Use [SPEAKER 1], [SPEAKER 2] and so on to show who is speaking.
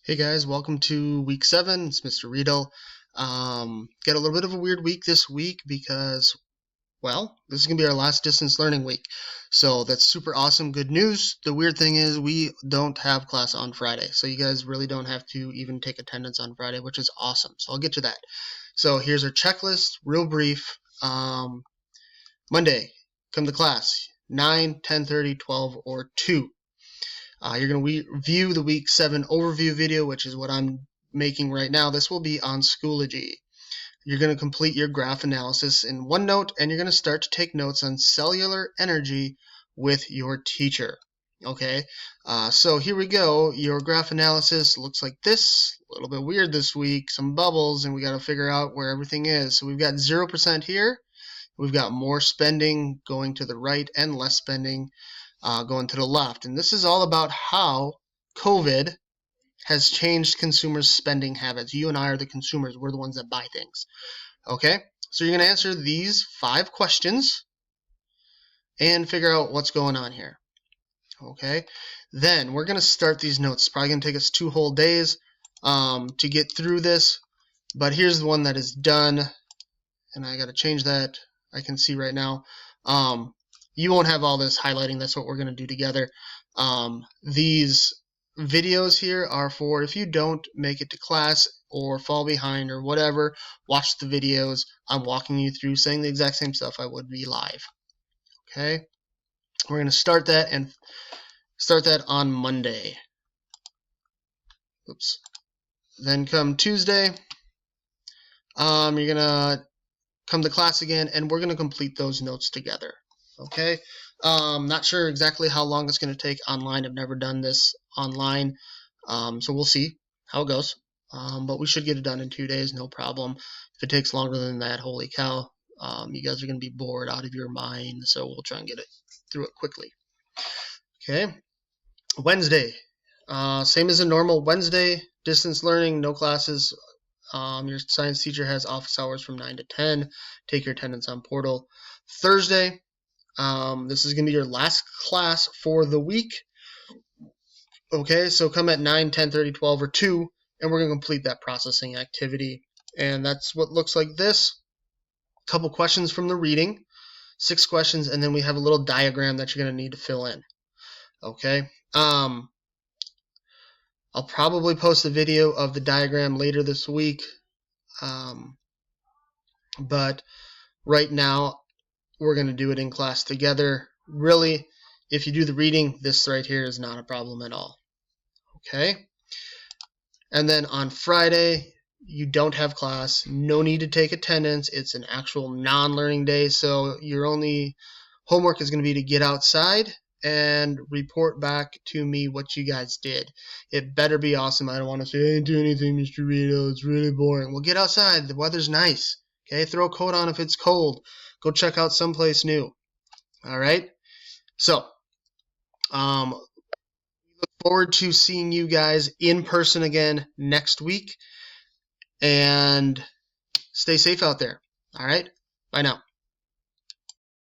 [SPEAKER 1] Hey guys, welcome to week 7. It's Mr. Riedel. Got a little bit of a weird week this week because, well, this is going to be our last distance learning week. So that's super awesome, good news. The weird thing is we don't have class on Friday. So you guys really don't have to even take attendance on Friday, which is awesome. So I'll get to that. So here's our checklist, real brief. Monday, come to class, 9, 10:30, 12, or 2. You're going to view the week 7 overview video, which is what I'm making right now. This will be on Schoology. You're going to complete your graph analysis in OneNote, and you're going to start to take notes on cellular energy with your teacher. Okay, so here we go. Your graph analysis looks like this. A little bit weird this week, some bubbles, and we got to figure out where everything is. So we've got 0% here. We've got more spending going to the right and less spending going to the left. And this is all about how COVID has changed consumers' spending habits. You and I are the consumers. We're the ones that buy things. Okay? So you're going to answer these 5 questions and figure out what's going on here. Okay? Then we're going to start these notes. It's probably going to take us 2 whole days to get through this. But here's the one that is done. And I got to change that. I can see right now. You won't have all this highlighting. That's what we're going to do together. These videos here are for if you don't make it to class or fall behind or whatever, watch the videos. I'm walking you through saying the exact same stuff I would be live. Okay? We're going to start that on Monday. Oops. Then come Tuesday, you're going to come to class again, and we're going to complete those notes together. Okay, not sure exactly how long it's going to take online. I've never done this online, so we'll see how it goes. But we should get it done in 2 days, no problem. If it takes longer than that, holy cow, you guys are going to be bored out of your mind, so we'll try and get it through it quickly. Okay, Wednesday, same as a normal Wednesday, distance learning, no classes. Your science teacher has office hours from 9 to 10. Take your attendance on Portal. Thursday, this is going to be your last class for the week. Okay, so come at 9, 10:30, 12, or 2, and we're going to complete that processing activity. And that's what looks like this. A couple questions from the reading, 6 questions, and then we have a little diagram that you're going to need to fill in. Okay, I'll probably post a video of the diagram later this week, but right now we're going to do it in class together. Really, if you do the reading, this right here is not a problem at all. Okay? And then on Friday, you don't have class. No need to take attendance. It's an actual non-learning day, so your only homework is going to be to get outside and report back to me what you guys did. It better be awesome. I don't want to say, I didn't do anything, Mr. Riedel. It's really boring. Well, get outside. The weather's nice. Okay? Throw a coat on if it's cold. Go check out someplace new. All right? So, we look forward to seeing you guys in person again next week. And stay safe out there. All right? Bye now.